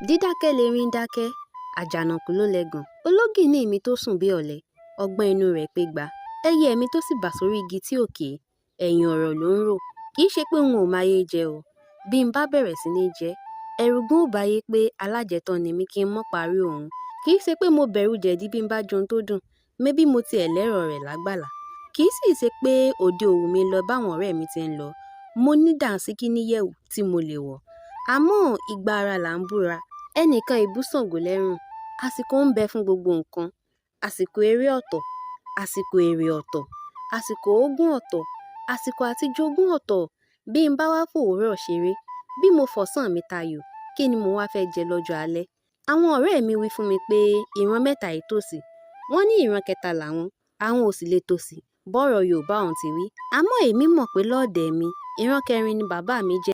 dídákẹ́ lerin ń dákẹ́ àjànàkú ló lẹ́gàn ológìnní mi tó sùn bí ọ̀lẹ ọgbọ́n inú rẹ̀ pé gbà ẹyẹ mi tó sì bà sórí igi tí ò ké ẹ̀yìn ọ̀rọ̀ ló ń rò kì í ṣe pé n ò máyé jẹ o bí n bá bẹ̀rẹ̀ sí ní jẹ ẹ̀rù gan ó báyé pé alájẹtán ni mí kí n mọ́ parí òun kì í ṣe pé mo bẹ̀rù jẹ̀dí bí n bá jẹun tó dùn mébí mo tiẹ̀ lẹ́rọ̀ rẹ̀ lágbàlá kì í sì ṣe pé òde òwú mi lọ báwọn ọ̀rẹ́ mi ti ń lọ mo ní dànsíkí níyẹ̀wù tí mo lè wọ̀ àmọ́ ìgbà ara là ń búra ẹnìkan ìbúsàngó lẹ́rùn àsìkò ń bẹ fún gbogbo nǹkan àsìkò eré ọ̀tọ̀ àsìkò èrè ọ̀tọ̀ àsìkò ogún ọ̀tọ̀ àsìkò àtijogún ọ̀tọ̀ bí n bá wá fòwúrọ̀ ṣeré bí mo fọ̀sán mi tayò kí ni mo wá fẹ́ jẹ lọ́jọ́ alẹ́ àwọn ọ̀rẹ́ mi wí fún mi pé ìran mẹ́ta yìí tòsí wọ́n ní ìran kẹta làwọn ò sì lè tòsí bọ́rọ̀ Yorùbá ọ̀hún ti wí àmọ́ èmi mọ̀ pé lọ́ọ̀dẹ̀ mi ìran kẹrin ni bàbá mi jẹ́